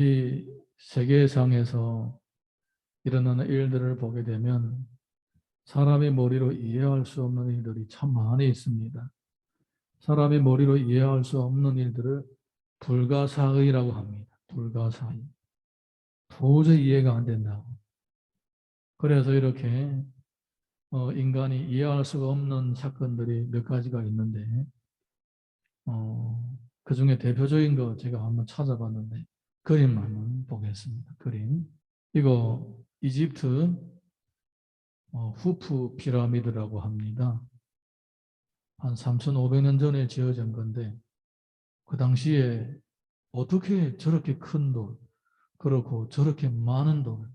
이 세계상에서 일어나는 일들을 보게 되면 사람의 머리로 이해할 수 없는 일들이 참 많이 있습니다. 사람의 머리로 이해할 수 없는 일들을 불가사의라고 합니다. 불가사의. 도저히 이해가 안 된다고. 그래서 이렇게 인간이 이해할 수가 없는 사건들이 몇 가지가 있는데 그 중에 대표적인 거 제가 한번 찾아봤는데 그림 한번 보겠습니다. 그림. 이거 이집트 후프 피라미드라고 합니다. 한 3,500년 전에 지어진 건데 그 당시에 어떻게 저렇게 큰 돌, 그렇고 저렇게 많은 돌,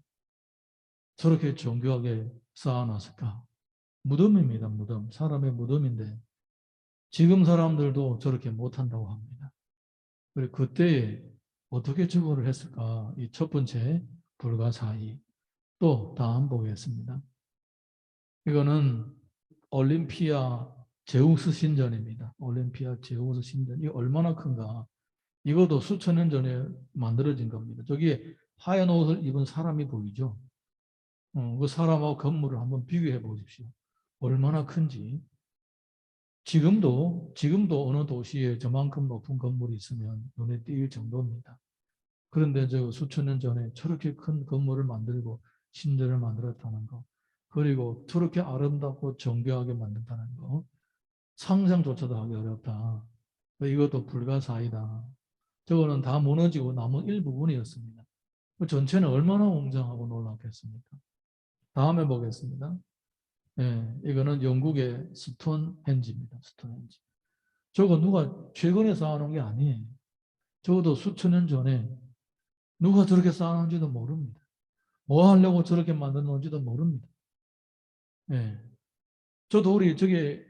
저렇게 정교하게 쌓아놨을까? 무덤입니다. 무덤. 사람의 무덤인데 지금 사람들도 저렇게 못한다고 합니다. 그리고 그때에 어떻게 저거를 했을까? 이 첫 번째 불가사의. 또 다음 보겠습니다. 이거는 올림피아 제우스 신전입니다. 올림피아 제우스 신전. 이 얼마나 큰가? 이것도 수천 년 전에 만들어진 겁니다. 저기에 하얀 옷을 입은 사람이 보이죠? 그 사람하고 건물을 한번 비교해 보십시오. 얼마나 큰지. 지금도 어느 도시에 저만큼 높은 건물이 있으면 눈에 띌 정도입니다. 그런데 저 수천 년 전에 저렇게 큰 건물을 만들고 신전을 만들었다는 거, 그리고 저렇게 아름답고 정교하게 만든다는 거, 상상조차도 하기 어렵다. 이것도 불가사의다. 저거는 다 무너지고 남은 일부분이었습니다. 그 전체는 얼마나 웅장하고 놀랍겠습니까? 다음에 보겠습니다. 이거는 영국의 스톤헨지입니다. 스톤헨지. 저거 누가 최근에 쌓아놓은 게 아니에요. 적어도 수천 년 전에 누가 저렇게 쌓아놓은지도 모릅니다. 뭐 하려고 저렇게 만들어 놓은지도 모릅니다. 예. 저 돌이 저게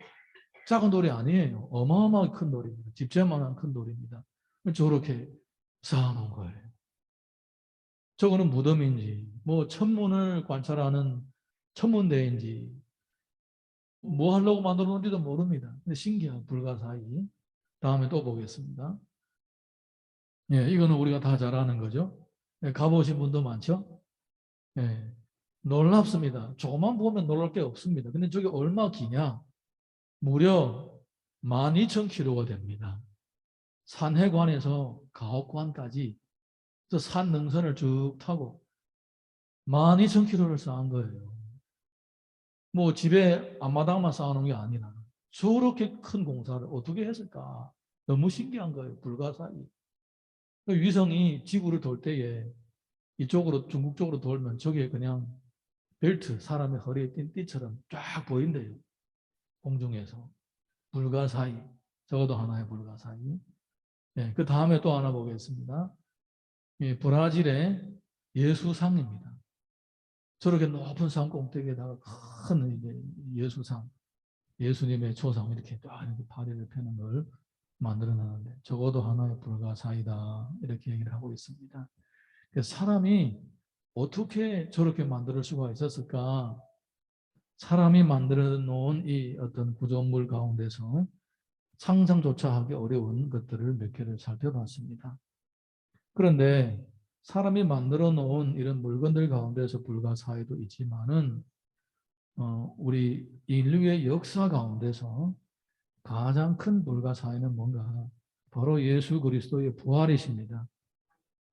작은 돌이 아니에요. 어마어마하게 큰 돌입니다. 집채만한 큰 돌입니다. 저렇게 쌓아놓은 거예요. 저거는 무덤인지, 뭐 천문을 관찰하는 천문대인지, 뭐 하려고 만들어 놓은지도 모릅니다. 근데 신기한 불가사의. 다음에 또 보겠습니다. 예, 이거는 우리가 다 잘 아는 거죠. 예, 가보신 분도 많죠? 예, 놀랍습니다. 조금만 보면 놀랄 게 없습니다. 근데 저게 얼마 기냐? 무려 12,000km가 됩니다. 산해관에서 가옥관까지 저 산 능선을 쭉 타고 12,000km를 쌓은 거예요. 뭐 집에 앞마당만 쌓아놓은 게 아니라 저렇게 큰 공사를 어떻게 했을까? 너무 신기한 거예요. 불가사의. 위성이 지구를 돌 때에 이쪽으로 중국 쪽으로 돌면 저게 그냥 벨트, 사람의 허리에 띈 띠처럼 쫙 보인대요. 공중에서. 불가사의. 적어도 하나의 불가사의. 네, 그 다음에 또 하나 보겠습니다. 예, 브라질의 예수상입니다. 저렇게 높은 산 꼭대기에다가 큰 예수상, 예수님의 초상 이렇게 딱 이렇게 다리를 펴는 걸 만들어내는데 적어도 하나의 불가사의다 이렇게 얘기를 하고 있습니다. 사람이 어떻게 저렇게 만들 수가 있었을까? 사람이 만들어 놓은 이 어떤 구조물 가운데서 상상조차 하기 어려운 것들을 몇 개를 살펴봤습니다. 그런데 사람이 만들어 놓은 이런 물건들 가운데서 불가사의도 있지만은 우리 인류의 역사 가운데서 가장 큰 불가사의는 뭔가 바로 예수 그리스도의 부활이십니다.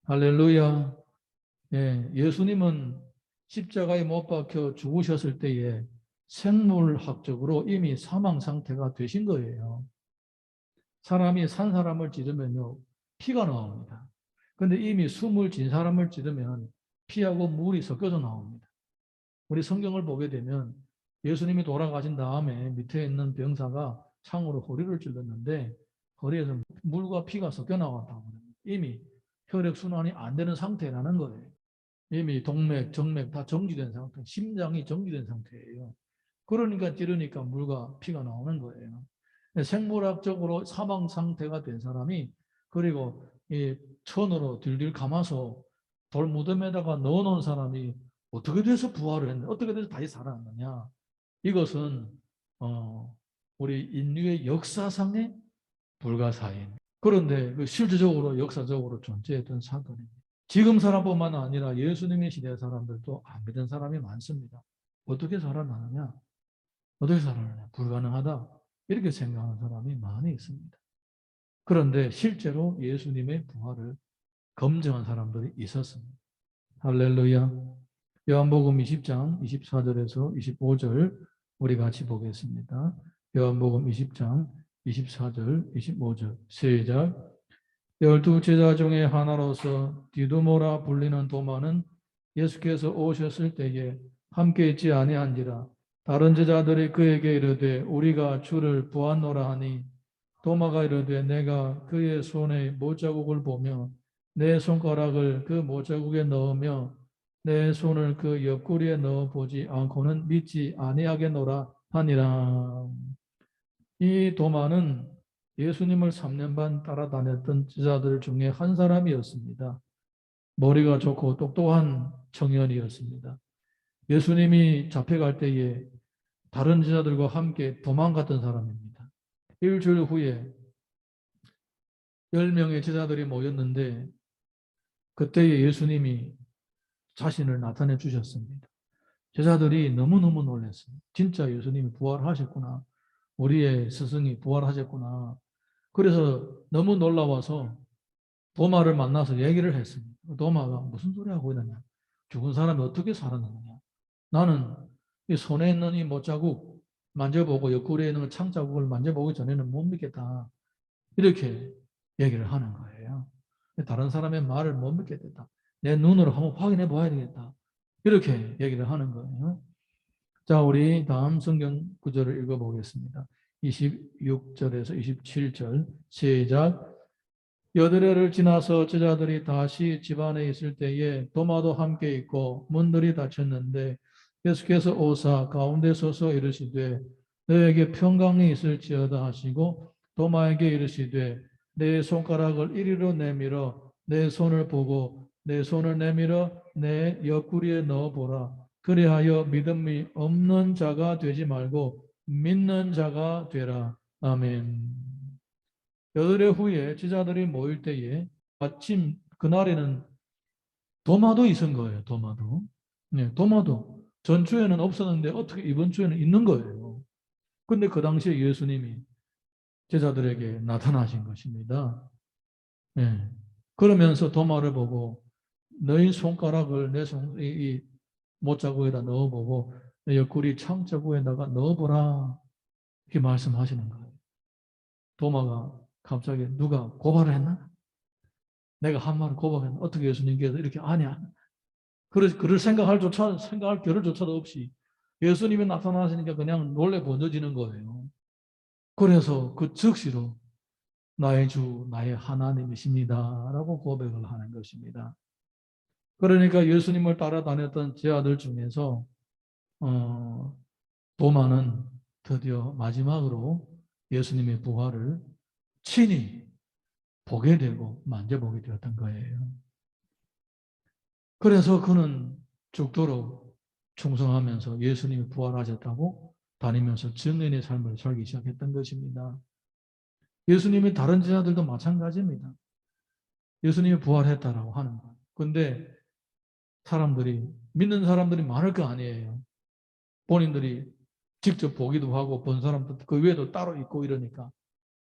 할렐루야. 예, 예수님은 십자가에 못 박혀 죽으셨을 때에 생물학적으로 이미 사망 상태가 되신 거예요. 사람이 산 사람을 찌르면요, 피가 나옵니다. 근데 이미 숨을 진 사람을 찌르면 피하고 물이 섞여서 나옵니다. 우리 성경을 보게 되면 예수님이 돌아가신 다음에 밑에 있는 병사가 창으로 허리를 찔렀는데 허리에서 물과 피가 섞여 나왔다고 합니다. 이미 혈액순환이 안 되는 상태라는 거예요. 이미 동맥, 정맥 다 정지된 상태, 심장이 정지된 상태예요. 그러니까 찌르니까 물과 피가 나오는 거예요. 생물학적으로 사망 상태가 된 사람이 그리고 이 천으로 들들 감아서 돌 무덤에다가 넣어놓은 사람이 어떻게 돼서 부활을 했냐, 어떻게 돼서 다시 살아났느냐. 이것은 우리 인류의 역사상의 불가사의. 그런데 그 실질적으로 역사적으로 존재했던 사건입니다. 지금 사람뿐만 아니라 예수님의 시대 사람들도 안 믿은 사람이 많습니다. 어떻게 살아나느냐? 어떻게 살아나느냐? 불가능하다. 이렇게 생각하는 사람이 많이 있습니다. 그런데 실제로 예수님의 부활을 검증한 사람들이 있었습니다. 할렐루야. 요한복음 20장 24절에서 25절 우리 같이 보겠습니다. 요한복음 20장 24절 25절 시작. 12제자 중에 하나로서 디두모라 불리는 도마는 예수께서 오셨을 때에 함께 있지 아니한지라. 다른 제자들이 그에게 이르되 우리가 주를 보았노라 하니 도마가 이르되 내가 그의 손에 못자국을 보며 내 손가락을 그 못자국에 넣으며 내 손을 그 옆구리에 넣어 보지 않고는 믿지 아니하겠노라 하니라. 이 도마는 예수님을 3년 반 따라다녔던 제자들 중에 한 사람이었습니다. 머리가 좋고 똑똑한 청년이었습니다. 예수님이 잡혀갈 때에 다른 제자들과 함께 도망갔던 사람입니다. 일주일 후에 10명의 제자들이 모였는데 그때에 예수님이 자신을 나타내 주셨습니다. 제자들이 너무너무 놀랐어요. 진짜 예수님이 부활하셨구나. 우리의 스승이 부활하셨구나. 그래서 너무 놀라워서 도마를 만나서 얘기를 했습니다. 도마가 무슨 소리 하고 있느냐. 죽은 사람이 어떻게 살아나느냐. 나는 이 손에 있는 이 못자국 만져보고 옆구리에 있는 창자국을 만져보기 전에는 못 믿겠다. 이렇게 얘기를 하는 거예요. 다른 사람의 말을 못 믿겠다. 내 눈으로 한번 확인해 봐야 되겠다. 이렇게 얘기를 하는 거예요. 자, 우리 다음 성경 구절을 읽어보겠습니다. 26절에서 27절 시작. 여드레를 지나서 제자들이 다시 집안에 있을 때에 도마도 함께 있고 문들이 닫혔는데 예수께서 오사 가운데 서서 이르시되 너에게 평강이 있을지어다 하시고 도마에게 이르시되 내 손가락을 이리로 내밀어 내 손을 보고 내 손을 내밀어 내 옆구리에 넣어보라. 그리하여 믿음이 없는 자가 되지 말고 믿는 자가 되라. 아멘. 여드레 후에 제자들이 모일 때에 마침 그날에는 도마도 있은 거예요. 도마도. 네, 도마도. 전주에는 없었는데 어떻게 이번 주에는 있는 거예요. 근데 그 당시에 예수님이 제자들에게 나타나신 것입니다. 네. 그러면서 도마를 보고 너희 손가락을 이 못자국에다 넣어보고 내 옆구리 창자국에다가 넣어보라. 이렇게 말씀하시는 거예요. 도마가 갑자기 누가 고발을 했나? 내가 한 말을 고백했나? 어떻게 예수님께서 이렇게 아냐? 그럴 생각할 겨를조차도 없이 예수님이 나타나시니까 그냥 놀래 번져지는 거예요. 그래서 그 즉시로 나의 주, 나의 하나님이십니다. 라고 고백을 하는 것입니다. 그러니까 예수님을 따라다녔던 제 아들 중에서 도마는 드디어 마지막으로 예수님의 부활을 친히 보게 되고 만져보게 되었던 거예요. 그래서 그는 죽도록 충성하면서 예수님이 부활하셨다고 다니면서 증인의 삶을 살기 시작했던 것입니다. 예수님이 다른 제자들도 마찬가지입니다. 예수님이 부활했다라고 하는 것. 근데 믿는 사람들이 많을 거 아니에요. 본인들이 직접 보기도 하고 본 사람도 그 외에도 따로 있고 이러니까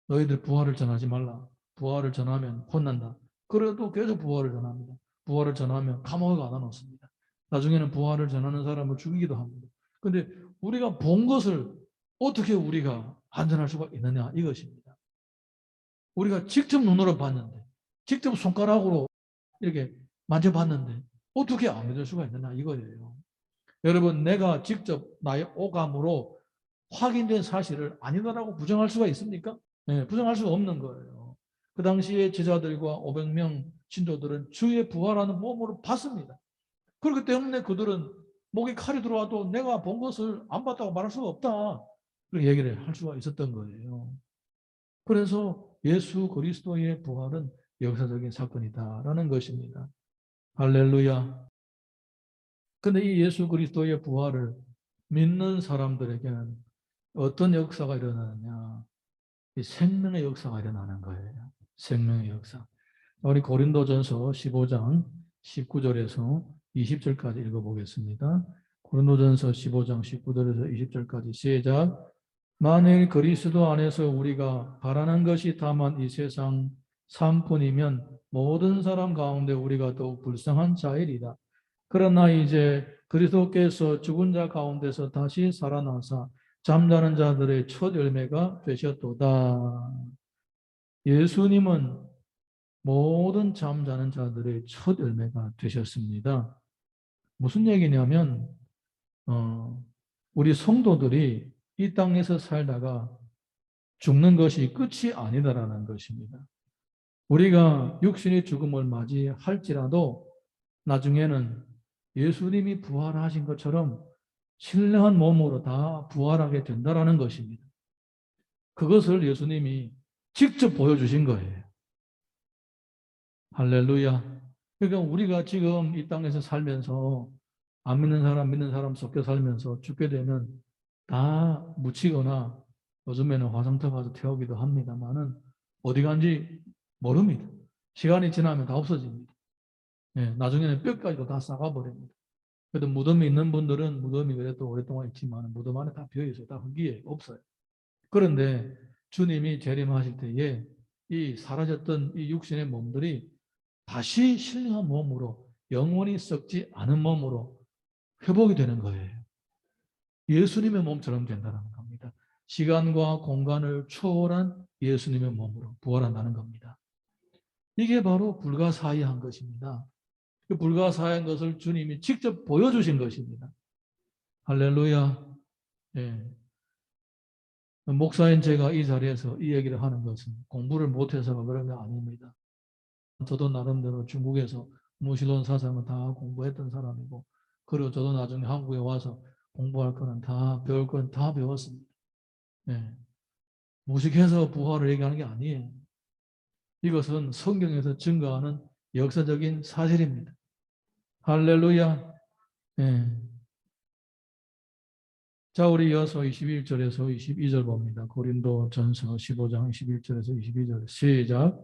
너희들 부활을 전하지 말라. 부활을 전하면 혼난다. 그래도 계속 부활을 전합니다. 부활을 전하면 감옥에 가다 놓습니다. 나중에는 부활을 전하는 사람을 죽이기도 합니다. 근데 우리가 본 것을 어떻게 우리가 판단할 수가 있느냐 이것입니다. 우리가 직접 눈으로 봤는데 직접 손가락으로 이렇게 만져봤는데 어떻게 안 믿을 수가 있느냐 이거예요. 여러분 내가 직접 나의 오감으로 확인된 사실을 아니다라고 부정할 수가 있습니까? 네, 부정할 수가 없는 거예요. 그 당시에 제자들과 500명 신도들은 주의 부활하는 몸으로 봤습니다. 그렇기 때문에 그들은 목에 칼이 들어와도 내가 본 것을 안 봤다고 말할 수가 없다. 그렇게 얘기를 할 수가 있었던 거예요. 그래서 예수 그리스도의 부활은 역사적인 사건이다라는 것입니다. 할렐루야. 근데 이 예수 그리스도의 부활을 믿는 사람들에게는 어떤 역사가 일어나느냐? 이 생명의 역사가 일어나는 거예요. 생명의 역사. 우리 고린도전서 15장 19절에서 20절까지 읽어보겠습니다. 고린도전서 15장 19절에서 20절까지 시작. 만일 그리스도 안에서 우리가 바라는 것이 다만 이 세상 삶뿐이면 모든 사람 가운데 우리가 더욱 불쌍한 자일이다. 그러나 이제 그리스도께서 죽은 자 가운데서 다시 살아나사 잠자는 자들의 첫 열매가 되셨도다. 예수님은 모든 잠자는 자들의 첫 열매가 되셨습니다. 무슨 얘기냐면 우리 성도들이 이 땅에서 살다가 죽는 것이 끝이 아니다라는 것입니다. 우리가 육신의 죽음을 맞이할지라도 나중에는 예수님이 부활하신 것처럼 신령한 몸으로 다 부활하게 된다라는 것입니다. 그것을 예수님이 직접 보여주신 거예요. 할렐루야. 그러니까 우리가 지금 이 땅에서 살면서 안 믿는 사람 섞여 살면서 죽게 되면 다 묻히거나 요즘에는 화장터 가서 태우기도 합니다만은 어디 간지 모릅니다. 시간이 지나면 다 없어집니다. 예, 나중에는 뼈까지도 다 썩어버립니다. 그래도 무덤이 있는 분들은 무덤이 그래도 오랫동안 있지만 무덤 안에 다 비어있어요. 다 흙이에요. 없어요. 그런데 주님이 재림하실 때에 이 사라졌던 이 육신의 몸들이 다시 신령한 몸으로 영원히 썩지 않은 몸으로 회복이 되는 거예요. 예수님의 몸처럼 된다는 겁니다. 시간과 공간을 초월한 예수님의 몸으로 부활한다는 겁니다. 이게 바로 불가사의한 것입니다. 그 불가사의한 것을 주님이 직접 보여주신 것입니다. 할렐루야. 예. 목사인 제가 이 자리에서 이 얘기를 하는 것은 공부를 못해서가 그런 게 아닙니다. 저도 나름대로 중국에서 무신론 사상을 다 공부했던 사람이고, 그리고 저도 나중에 한국에 와서 공부할 거는 다 배울 건 다 배웠습니다. 예. 무식해서 부활을 얘기하는 게 아니에요. 이것은 성경에서 증거하는 역사적인 사실입니다. 할렐루야. 예. 자, 우리 이어서 21절에서 22절 봅니다. 고린도 전서 15장 21절에서 22절 시작.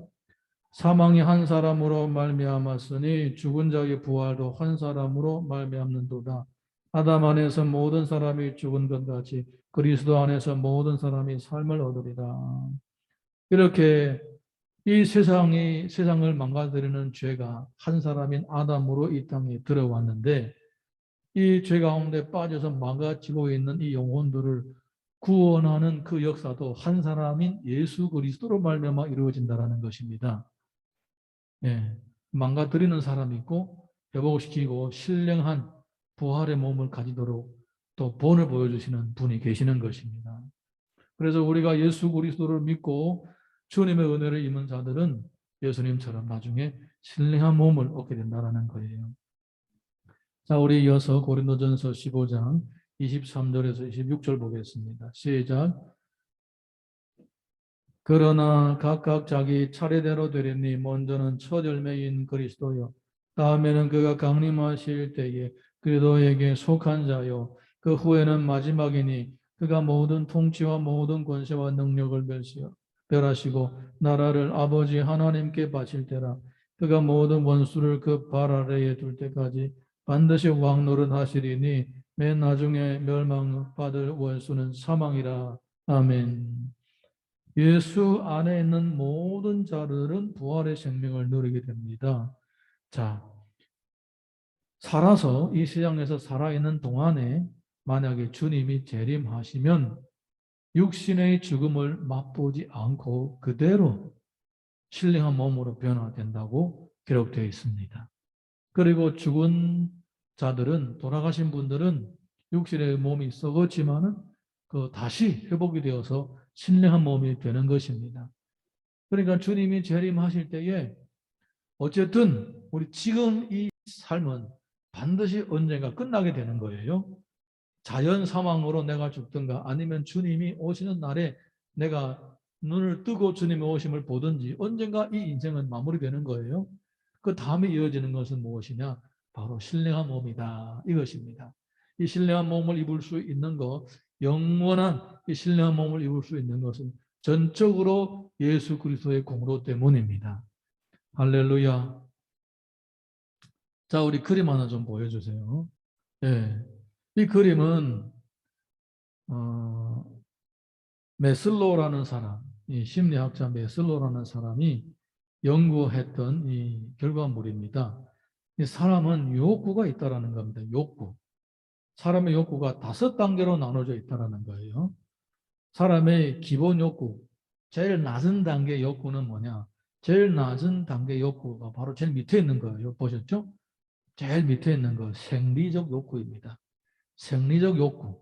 사망이 한 사람으로 말미암았으니 죽은 자의 부활도 한 사람으로 말미암는도다. 아담 안에서 모든 사람이 죽은 것 같이 그리스도 안에서 모든 사람이 삶을 얻으리라. 이렇게 이 세상을 망가뜨리는 죄가 한 사람인 아담으로 이 땅에 들어왔는데, 이 죄 가운데 빠져서 망가지고 있는 이 영혼들을 구원하는 그 역사도 한 사람인 예수 그리스도로 말미암아 이루어진다라는 것입니다. 예, 망가뜨리는 사람이 있고 회복시키고 신령한 부활의 몸을 가지도록 또 본을 보여주시는 분이 계시는 것입니다. 그래서 우리가 예수 그리스도를 믿고 주님의 은혜를 입은 자들은 예수님처럼 나중에 신령한 몸을 얻게 된다는 거예요. 자, 우리 이어서 고린도전서 15장 23절에서 26절 보겠습니다. 시작. 그러나 각각 자기 차례대로 되리니 먼저는 첫 열매인 그리스도요, 다음에는 그가 강림하실 때에 그리스도에게 속한 자요, 그 후에는 마지막이니 그가 모든 통치와 모든 권세와 능력을 멸하시고 나라를 아버지 하나님께 바칠 때라. 그가 모든 원수를 그 발 아래에 둘 때까지 반드시 왕노릇 하시리니 맨 나중에 멸망받을 원수는 사망이라. 아멘. 예수 안에 있는 모든 자들은 부활의 생명을 누리게 됩니다. 자, 살아서 이 세상에서 살아있는 동안에 만약에 주님이 재림하시면 육신의 죽음을 맛보지 않고 그대로 신령한 몸으로 변화된다고 기록되어 있습니다. 그리고 죽은 자들은, 돌아가신 분들은 육신의 몸이 썩었지만은 그 다시 회복이 되어서 신령한 몸이 되는 것입니다. 그러니까 주님이 재림하실 때에 어쨌든 우리 지금 이 삶은 반드시 언젠가 끝나게 되는 거예요. 자연 사망으로 내가 죽든가 아니면 주님이 오시는 날에 내가 눈을 뜨고 주님의 오심을 보든지 언젠가 이 인생은 마무리되는 거예요. 그 다음에 이어지는 것은 무엇이냐? 바로 신령한 몸이다. 이것입니다. 이 신령한 몸을 입을 수 있는 것, 영원한 이 신령한 몸을 입을 수 있는 것은 전적으로 예수 그리스도의 공로 때문입니다. 할렐루야. 자, 우리 그림 하나 좀 보여주세요. 예. 이 그림은, 메슬로우라는 사람, 이 심리학자 메슬로우라는 사람이 연구했던 이 결과물입니다. 이 사람은 욕구가 있다라는 겁니다. 욕구. 사람의 욕구가 5단계로 나눠져 있다라는 거예요. 사람의 기본 욕구, 제일 낮은 단계 욕구는 뭐냐? 제일 낮은 단계 욕구가 바로 제일 밑에 있는 거예요. 보셨죠? 제일 밑에 있는 거 생리적 욕구입니다. 생리적 욕구,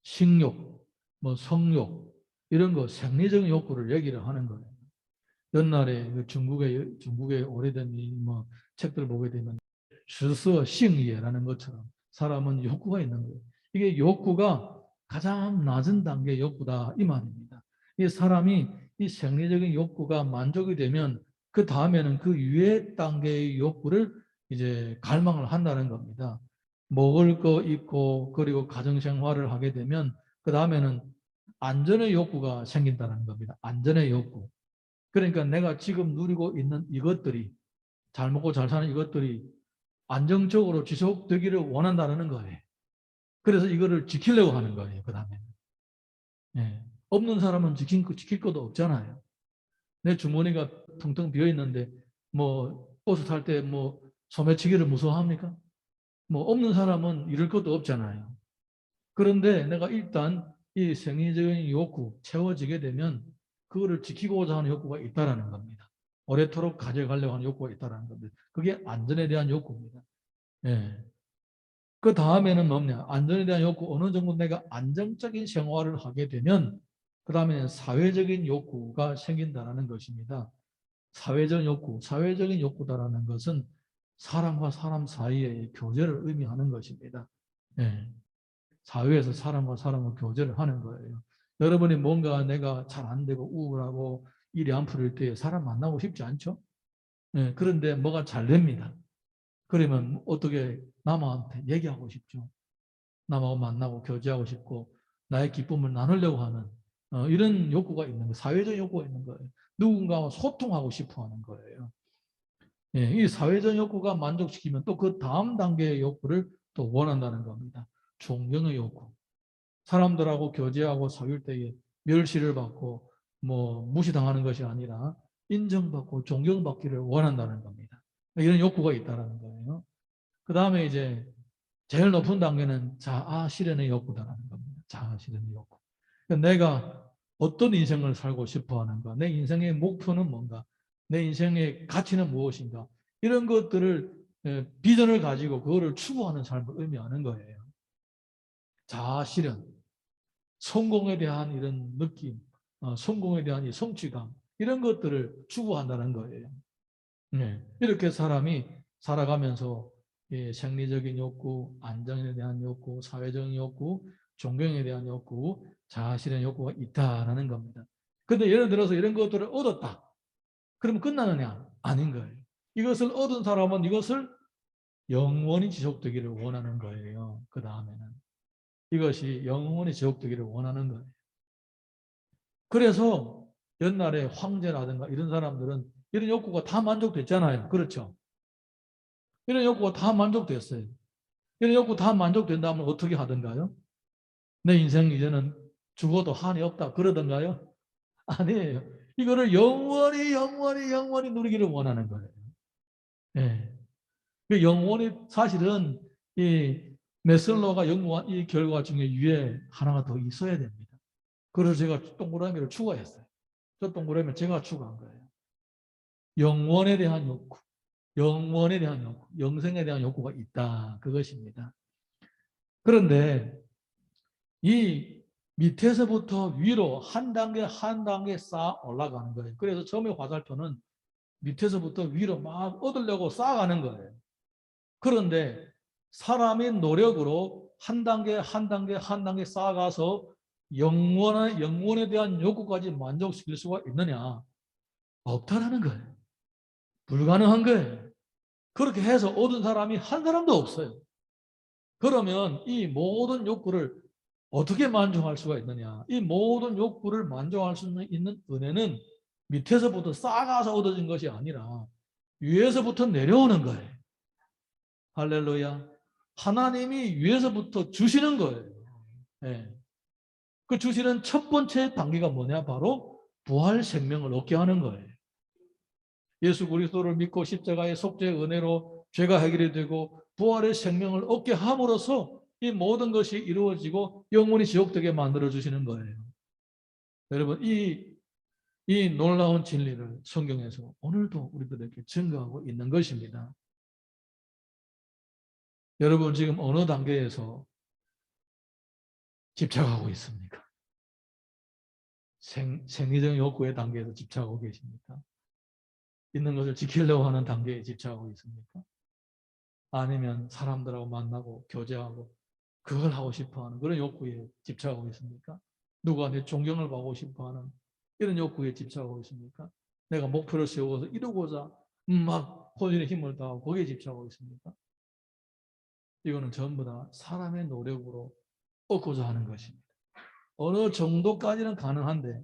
식욕, 뭐 성욕 이런 거 생리적 욕구를 얘기를 하는 거예요. 옛날에 그 중국의 오래된 뭐 책들 보게 되면 주서 싱예라는 것처럼 사람은 욕구가 있는 거예요. 이게 욕구가 가장 낮은 단계의 욕구다 이 말입니다. 이 사람이 이 생리적인 욕구가 만족이 되면 그 다음에는 그 위에 단계의 욕구를 이제 갈망을 한다는 겁니다. 먹을 거 있고 그리고 가정 생활을 하게 되면 그 다음에는 안전의 욕구가 생긴다는 겁니다. 안전의 욕구. 그러니까 내가 지금 누리고 있는 이것들이 잘 먹고 잘 사는 이것들이 안정적으로 지속되기를 원한다는 거예요. 그래서 이거를 지키려고 하는 거예요. 그 다음에 예. 없는 사람은 지킬 것도 없잖아요. 내 주머니가 텅텅 비어 있는데 뭐 버스 탈 때 뭐 소매치기를 무서워합니까? 뭐 없는 사람은 잃을 것도 없잖아요. 그런데 내가 일단 이 생리적인 욕구 채워지게 되면 그거를 지키고자 하는 욕구가 있다라는 겁니다. 오래도록 가져가려고 하는 욕구가 있다라는 겁니다. 그게 안전에 대한 욕구입니다. 예. 그 다음에는 뭐냐? 안전에 대한 욕구, 어느 정도 내가 안정적인 생활을 하게 되면 그 다음에는 사회적인 욕구가 생긴다는 것입니다. 사회적인 욕구다라는 것은 사람과 사람 사이의 교제를 의미하는 것입니다. 예. 사회에서 사람과 사람과 교제를 하는 거예요. 여러분이 뭔가 내가 잘 안 되고 우울하고 일이 안 풀릴 때 사람 만나고 싶지 않죠? 예. 그런데 뭐가 잘 됩니다. 그러면 어떻게 남한테 얘기하고 싶죠. 남하고 만나고 교제하고 싶고 나의 기쁨을 나누려고 하는 이런 욕구가 있는 거예요. 사회적 욕구가 있는 거예요. 누군가와 소통하고 싶어 하는 거예요. 예, 이 사회적 욕구가 만족시키면 또 그 다음 단계의 욕구를 또 원한다는 겁니다. 존경의 욕구. 사람들하고 교제하고 사귈 때에 멸시를 받고 뭐 무시당하는 것이 아니라 인정받고 존경받기를 원한다는 겁니다. 이런 욕구가 있다는 거예요. 그 다음에 이제 제일 높은 단계는 자아 실현의 욕구다라는 겁니다. 자아 실현의 욕구. 그러니까 내가 어떤 인생을 살고 싶어 하는가? 내 인생의 목표는 뭔가? 내 인생의 가치는 무엇인가? 이런 것들을 비전을 가지고 그거를 추구하는 삶을 의미하는 거예요. 자아 실현, 성공에 대한 이런 느낌, 성공에 대한 이 성취감 이런 것들을 추구한다는 거예요. 네. 이렇게 사람이 살아가면서 생리적인 욕구, 안정에 대한 욕구, 사회적인 욕구, 존경에 대한 욕구, 자아실현 욕구가 있다라는 겁니다. 근데 예를 들어서 이런 것들을 얻었다. 그러면 끝나느냐? 아닌 거예요. 이것을 얻은 사람은 이것을 영원히 지속되기를 원하는 거예요. 그 다음에는. 이것이 영원히 지속되기를 원하는 거예요. 그래서 옛날에 황제라든가 이런 사람들은 이런 욕구가 다 만족됐잖아요. 그렇죠? 이런 욕구가 다 만족됐어요. 이런 욕구 다 만족된다면 어떻게 하던가요? 내 인생 이제는 죽어도 한이 없다 그러던가요? 아니에요. 이거를 영원히 누리기를 원하는 거예요. 예. 그 영원히 사실은 이 메슬로가 연구한 이 결과 중에 위에 하나가 더 있어야 됩니다. 그래서 제가 동그라미를 추가했어요. 저 동그라미 제가 추가한 거예요. 영원에 대한 욕구, 영원에 대한 욕구, 영생에 대한 욕구가 있다. 그것입니다. 그런데 이 밑에서부터 위로 한 단계 한 단계 쌓아 올라가는 거예요. 그래서 처음에 화살표는 밑에서부터 위로 막 얻으려고 쌓아가는 거예요. 그런데 사람의 노력으로 한 단계 한 단계 한 단계 쌓아가서 영원에 대한 욕구까지 만족시킬 수가 있느냐? 없다라는 거예요. 불가능한 거예요. 그렇게 해서 얻은 사람이 한 사람도 없어요. 그러면 이 모든 욕구를 어떻게 만족할 수가 있느냐? 이 모든 욕구를 만족할 수 있는 은혜는 밑에서부터 쌓아가서 얻어진 것이 아니라 위에서부터 내려오는 거예요. 할렐루야. 하나님이 위에서부터 주시는 거예요. 예. 그 주시는 첫 번째 단계가 뭐냐? 바로 부활 생명을 얻게 하는 거예요. 예수 그리스도를 믿고 십자가의 속죄의 은혜로 죄가 해결이 되고 부활의 생명을 얻게 함으로써 이 모든 것이 이루어지고 영원히 지옥되게 만들어 주시는 거예요. 여러분, 이 놀라운 진리를 성경에서 오늘도 우리들에게 증거하고 있는 것입니다. 여러분, 지금 어느 단계에서 집착하고 있습니까? 생리적 욕구의 단계에서 집착하고 계십니까? 있는 것을 지키려고 하는 단계에 집착하고 있습니까? 아니면 사람들하고 만나고 교제하고 그걸 하고 싶어하는 그런 욕구에 집착하고 있습니까? 누가 내 존경을 받고 싶어하는 이런 욕구에 집착하고 있습니까? 내가 목표를 세워서 이루고자 막 혼인의 힘을 다하고 거기에 집착하고 있습니까? 이거는 전부 다 사람의 노력으로 얻고자 하는 것입니다. 어느 정도까지는 가능한데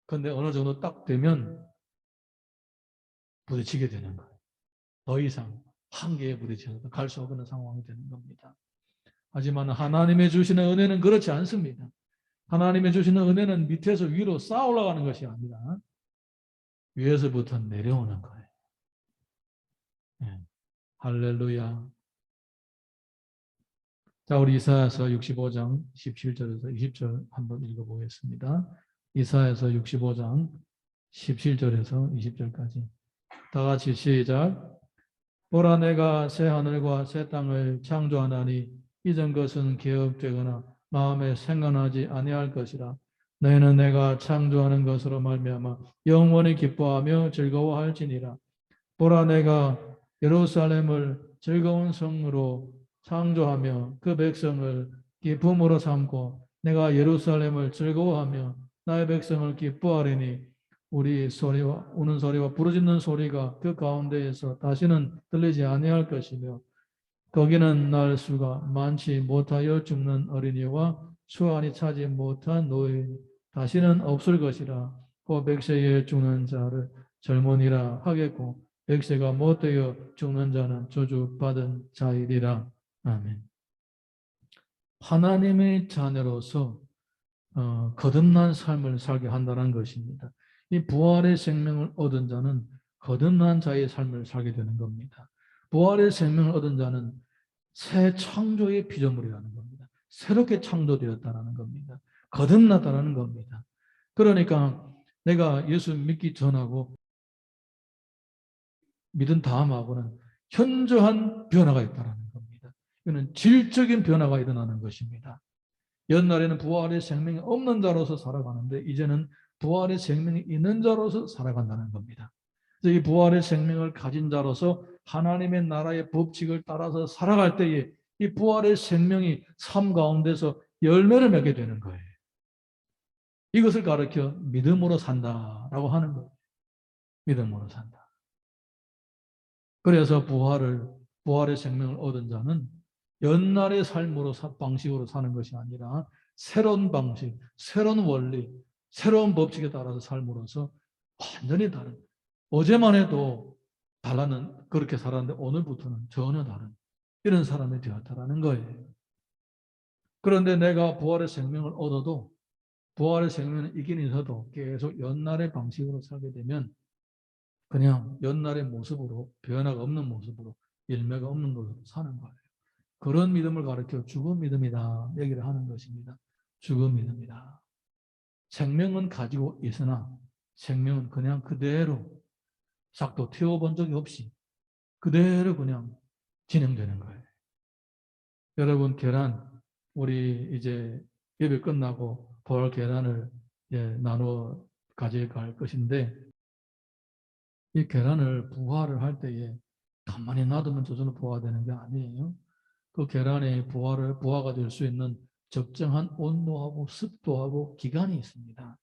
근데 어느 정도 딱 되면 부딪히게 되는 거예요. 더 이상 한계에 부딪혀서 갈 수 없는 상황이 되는 겁니다. 하지만 하나님의 주시는 은혜는 그렇지 않습니다. 하나님의 주시는 은혜는 밑에서 위로 쌓아 올라가는 것이 아니라 위에서부터 내려오는 거예요. 네. 할렐루야. 자, 우리 이사야서 65장 17절에서 20절 한번 읽어보겠습니다. 이사야서 65장 17절에서 20절까지 다 같이 시작. 보라 내가 새 하늘과 새 땅을 창조하나니 이전 것은 개업되거나 마음에 생각나지 아니할 것이라. 너희는 내가 창조하는 것으로 말미암아 영원히 기뻐하며 즐거워할지니라. 보라 내가 예루살렘을 즐거운 성으로 창조하며 그 백성을 기쁨으로 삼고 내가 예루살렘을 즐거워하며 나의 백성을 기뻐하리니 우리 소리와 우는 소리와 부르짖는 소리가 그 가운데에서 다시는 들리지 아니할 것이며 거기는 날 수가 많지 못하여 죽는 어린이와 수완이 차지 못한 노인 다시는 없을 것이라. 그 백세에 죽는 자를 젊은이라 하겠고 백세가 못되어 죽는 자는 저주받은 자이리라. 아멘. 하나님의 자녀로서 거듭난 삶을 살게 한다는 것입니다. 이 부활의 생명을 얻은 자는 거듭난 자의 삶을 살게 되는 겁니다. 부활의 생명을 얻은 자는 새 창조의 피조물이라는 겁니다. 새롭게 창조되었다는 겁니다. 거듭났다는 겁니다. 그러니까 내가 예수 믿기 전하고 믿은 다음하고는 현저한 변화가 있다는 겁니다. 이거는 질적인 변화가 일어나는 것입니다. 옛날에는 부활의 생명이 없는 자로서 살아가는데 이제는 부활의 생명이 있는 자로서 살아간다는 겁니다. 그래서 이 부활의 생명을 가진 자로서 하나님의 나라의 법칙을 따라서 살아갈 때에 이 부활의 생명이 삶 가운데서 열매를 맺게 되는 거예요. 이것을 가르쳐 믿음으로 산다라고 하는 거예요. 믿음으로 산다. 그래서 부활의 생명을 얻은 자는 옛날의 삶으로 방식으로 사는 것이 아니라 새로운 방식, 새로운 원리, 새로운 법칙에 따라서 삶으로서 완전히 다른, 어제만 해도 달라는 그렇게 살았는데 오늘부터는 전혀 다른 이런 사람이 되었다라는 거예요. 그런데 내가 부활의 생명을 얻어도 부활의 생명을 이긴 있어도 계속 옛날의 방식으로 살게 되면 그냥 옛날의 모습으로 변화가 없는 모습으로 열매가 없는 것으로 사는 거예요. 그런 믿음을 가르쳐 죽은 믿음이다 얘기를 하는 것입니다. 죽은 믿음이다. 생명은 가지고 있으나 생명은 그냥 그대로 싹도 태워본 적이 없이 그대로 그냥 진행되는 거예요. 여러분 계란 우리 이제 예배 끝나고 부활 계란을 나누어 가져갈 것인데 이 계란을 부화를 할 때에 가만히 놔두면 저절로 부화되는 게 아니에요. 그 계란의 부화가 될 수 있는 적정한 온도하고 습도하고 기간이 있습니다.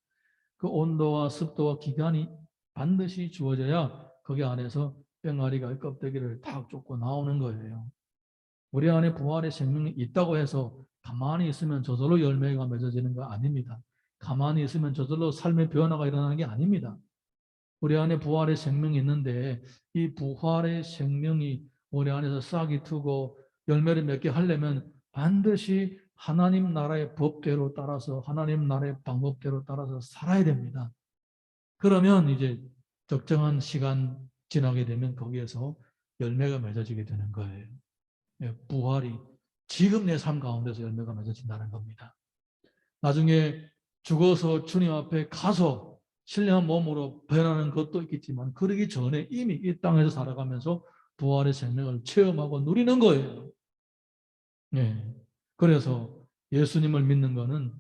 그 온도와 습도와 기간이 반드시 주어져야 거기 안에서 병아리가 껍데기를 탁 쫓고 나오는 거예요. 우리 안에 부활의 생명이 있다고 해서 가만히 있으면 저절로 열매가 맺어지는 거 아닙니다. 가만히 있으면 저절로 삶의 변화가 일어나는 게 아닙니다. 우리 안에 부활의 생명이 있는데 이 부활의 생명이 우리 안에서 싹이 트고 열매를 맺게 하려면 반드시 하나님 나라의 법대로 따라서 하나님 나라의 방법대로 따라서 살아야 됩니다. 그러면 이제 적정한 시간 지나게 되면 거기에서 열매가 맺어지게 되는 거예요. 부활이 지금 내 삶 가운데서 열매가 맺어진다는 겁니다. 나중에 죽어서 주님 앞에 가서 신령한 몸으로 변하는 것도 있겠지만 그러기 전에 이미 이 땅에서 살아가면서 부활의 생명을 체험하고 누리는 거예요. 네. 그래서 예수님을 믿는 것은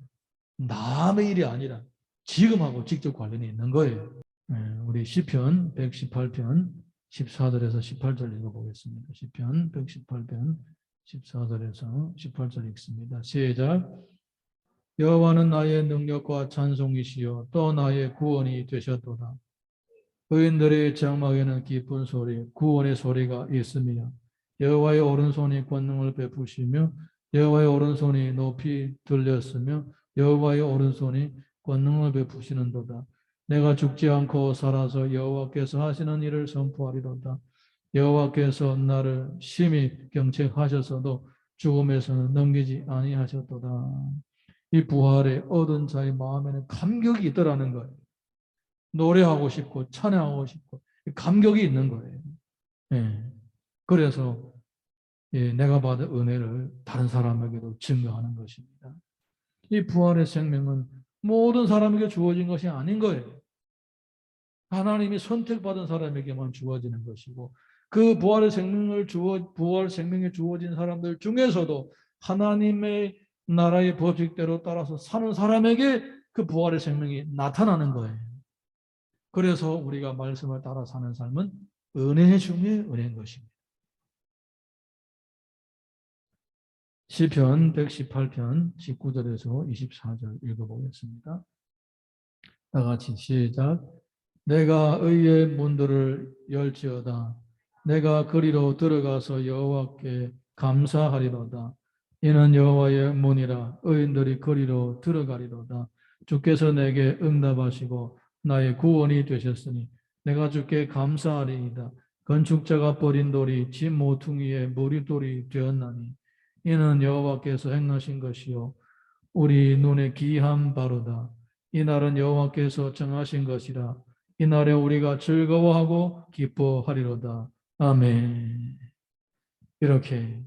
남의 일이 아니라 지금하고 직접 관련이 있는 거예요. 네. 우리 시편 118편 14절에서 18절 읽어보겠습니다. 시편 118편 14절에서 18절 읽습니다. 시작. 여호와는 나의 능력과 찬송이시요 또 나의 구원이 되셨도다. 의인들의 장막에는 기쁜 소리, 구원의 소리가 있으며 여호와의 오른손이 권능을 베푸시며 여호와의 오른손이 높이 들렸으며 여호와의 오른손이 권능을 베푸시는도다. 내가 죽지 않고 살아서 여호와께서 하시는 일을 선포하리로다. 여호와께서 나를 심히 경책하셔서도 죽음에서는 넘기지 아니하셨도다. 이 부활에 얻은 자의 마음에는 감격이 있더라는 거예요. 노래하고 싶고 찬양하고 싶고 감격이 있는 거예요. 예. 그래서 내가 받은 은혜를 다른 사람에게도 증거하는 것입니다. 이 부활의 생명은 모든 사람에게 주어진 것이 아닌 거예요. 하나님이 선택받은 사람에게만 주어지는 것이고 그 부활의 생명을 부활 생명에 주어진 사람들 중에서도 하나님의 나라의 법칙대로 따라서 사는 사람에게 그 부활의 생명이 나타나는 거예요. 그래서 우리가 말씀을 따라 사는 삶은 은혜 중에 은혜인 것입니다. 시편 118편 19절에서 24절 읽어보겠습니다. 다 같이 시작. 내가 의의 문들을 열지어다. 내가 그리로 들어가서 여호와께 감사하리로다. 이는 여호와의 문이라 의인들이 그리로 들어가리로다. 주께서 내게 응답하시고 나의 구원이 되셨으니 내가 주께 감사하리이다. 건축자가 버린 돌이 집 모퉁이의 무리돌이 되었나니 이는 여호와께서 행하신 것이요 우리 눈에 기이한 바로다. 이 날은 여호와께서 정하신 것이라. 이 날에 우리가 즐거워하고 기뻐하리로다. 아멘. 이렇게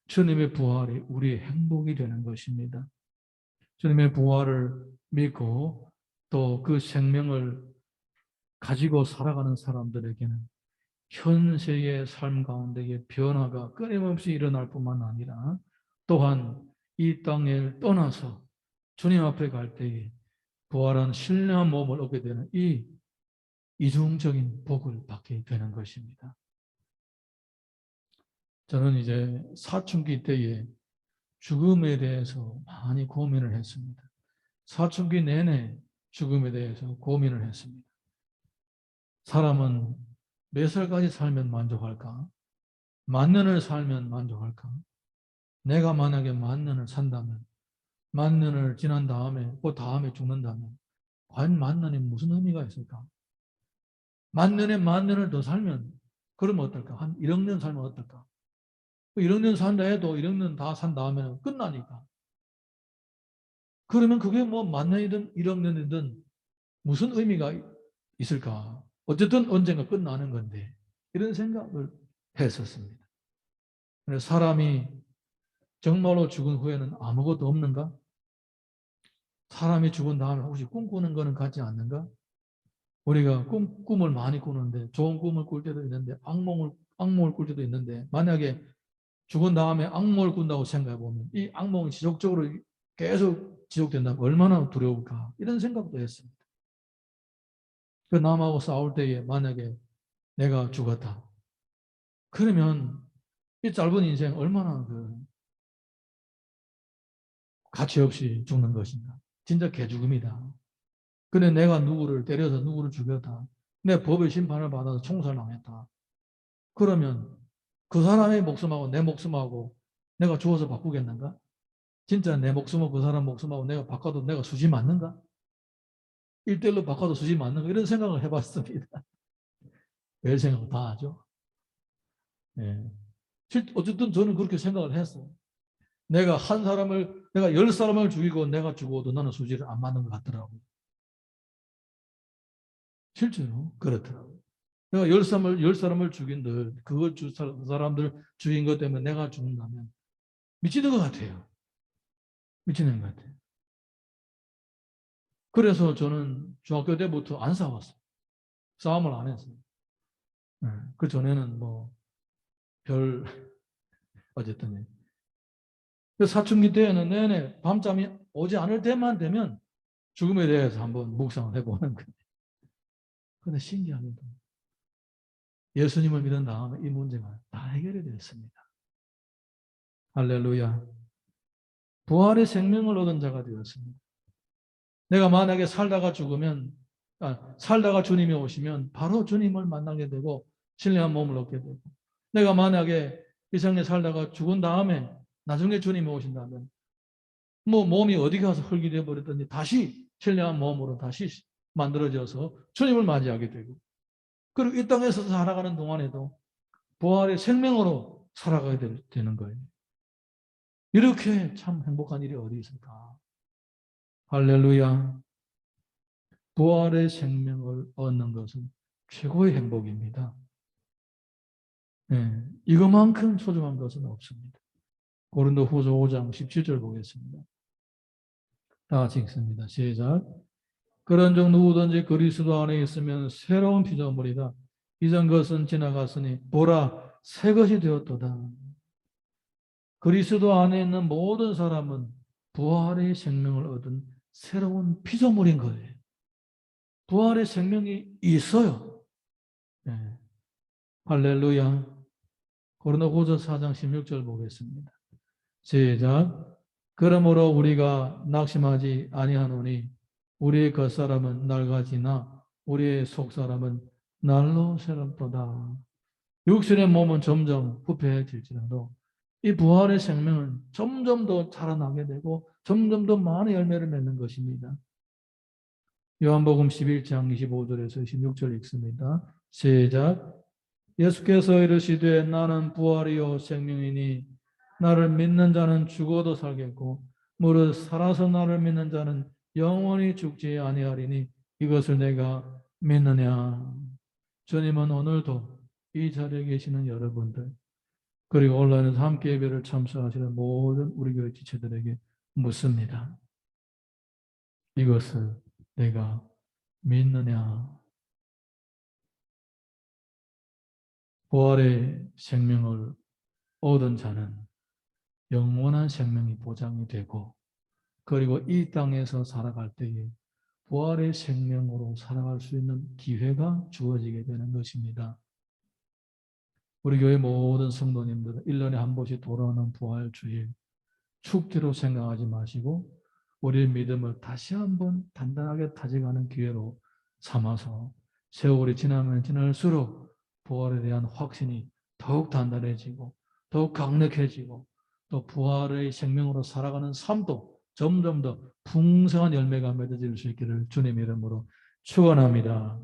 주님의 부활이 우리의 행복이 되는 것입니다. 주님의 부활을 믿고 또 그 생명을 가지고 살아가는 사람들에게는 현세의 삶 가운데의 변화가 끊임없이 일어날 뿐만 아니라 또한 이 땅을 떠나서 주님 앞에 갈 때에 부활한 신령한 몸을 얻게 되는 이 이중적인 복을 받게 되는 것입니다. 저는 이제 사춘기 때에 죽음에 대해서 많이 고민을 했습니다. 사춘기 내내 죽음에 대해서 고민을 했습니다. 사람은 몇 살까지 살면 만족할까? 만년을 살면 만족할까? 내가 만약에 만년을 산다면, 만년을 지난 다음에, 그 다음에 죽는다면, 과연 만년에 무슨 의미가 있을까? 만년에 만년을 더 살면, 그러면 어떨까? 한 1억 년 살면 어떨까? 1억 년 산다 해도 1억 년 다 산 다음에 끝나니까. 그러면 그게 뭐 만년이든 1억 년이든 무슨 의미가 있을까? 어쨌든 언젠가 끝나는 건데, 이런 생각을 했었습니다. 사람이 정말로 죽은 후에는 아무것도 없는가? 사람이 죽은 다음에 혹시 꿈꾸는 거는 같지 않는가? 우리가 꿈을 많이 꾸는데 좋은 꿈을 꿀 때도 있는데 악몽을 꿀 때도 있는데 만약에 죽은 다음에 악몽을 꾼다고 생각해 보면 이 악몽이 지속적으로 계속 지속된다면 얼마나 두려울까? 이런 생각도 했습니다. 그 남하고 싸울 때에 만약에 내가 죽었다. 그러면 이 짧은 인생 얼마나 가치 없이 죽는 것인가? 진짜 개죽음이다. 근데 내가 누구를 때려서 누구를 죽였다. 내 법의 심판을 받아서 총살당했다. 그러면 그 사람의 목숨하고 내 목숨하고 내가 죽어서 바꾸겠는가? 진짜 내 목숨하고 그 사람 목숨하고 내가 바꿔도 내가 수지 맞는가? 1대1로 바꿔도 수지 맞는가? 이런 생각을 해봤습니다. 별 생각 다 하죠. 예. 어쨌든 저는 그렇게 생각을 했어요. 내가 10사람을 죽이고 내가 죽어도 나는 수지를 안 맞는 것 같더라고요. 실제로 그렇더라고요. 내가 열 사람을 죽인들, 그 사람들 죽인 것 때문에 내가 죽는다면 미치는 것 같아요. 미치는 것 같아요. 그래서 저는 중학교 때부터 안 싸웠어요. 싸움을 안 했어요. 네. 그 전에는 뭐, 어쨌든. 그 사춘기 때에는 내내 밤잠이 오지 않을 때만 되면 죽음에 대해서 한번 묵상을 해보는 거예요. 근데 신기하게도 예수님을 믿은 다음에 이 문제가 다 해결이 됐습니다. 할렐루야. 부활의 생명을 얻은 자가 되었습니다. 내가 만약에 살다가 살다가 주님이 오시면 바로 주님을 만나게 되고 신령한 몸을 얻게 되고, 내가 만약에 이 생에 살다가 죽은 다음에 나중에 주님이 오신다면 뭐 몸이 어디 가서 흙이 되어버렸더니 다시 신령한 몸으로 다시 만들어져서 주님을 맞이하게 되고, 그리고 이 땅에서 살아가는 동안에도 부활의 생명으로 살아가게 되는 거예요. 이렇게 참 행복한 일이 어디 있을까? 할렐루야. 부활의 생명을 얻는 것은 최고의 행복입니다. 네, 이것만큼 소중한 것은 없습니다. 고린도후서 5장 17절 보겠습니다. 다 같이 읽습니다. 시작. 그런즉 누구든지 그리스도 안에 있으면 새로운 피조물이다. 이전 것은 지나갔으니 보라 새 것이 되었도다. 그리스도 안에 있는 모든 사람은 부활의 생명을 얻은 새로운 피조물인 거예요. 부활의 생명이 있어요. 네. 할렐루야. 고린도후서 4장 16절 보겠습니다. 시작. 그러므로 우리가 낙심하지 아니하노니 우리의 겉사람은 낡아지나 우리의 속사람은 날로 새롭도다. 육신의 몸은 점점 부패해질지라도 이 부활의 생명은 점점 더 자라나게 되고 점점 더 많은 열매를 맺는 것입니다. 요한복음 11장 25절에서 26절 읽습니다. 시작. 예수께서 이르시되 나는 부활이요 생명이니 나를 믿는 자는 죽어도 살겠고 무릇 살아서 나를 믿는 자는 영원히 죽지 아니하리니 이것을 내가 믿느냐. 주님은 오늘도 이 자리에 계시는 여러분들, 그리고 온라인에서 함께 예배를 참석하시는 모든 우리 교회 지체들에게 묻습니다. 이것을 내가 믿느냐. 부활의 생명을 얻은 자는 영원한 생명이 보장이 되고, 그리고 이 땅에서 살아갈 때에 부활의 생명으로 살아갈 수 있는 기회가 주어지게 되는 것입니다. 우리 교회 모든 성도님들은 1년에 한 번씩 돌아오는 부활주일 축제로 생각하지 마시고 우리의 믿음을 다시 한번 단단하게 다져가는 기회로 삼아서 세월이 지나면 지날수록 부활에 대한 확신이 더욱 단단해지고 더욱 강력해지고 또 부활의 생명으로 살아가는 삶도 점점 더 풍성한 열매가 맺어질 수 있기를 주님의 이름으로 축원합니다.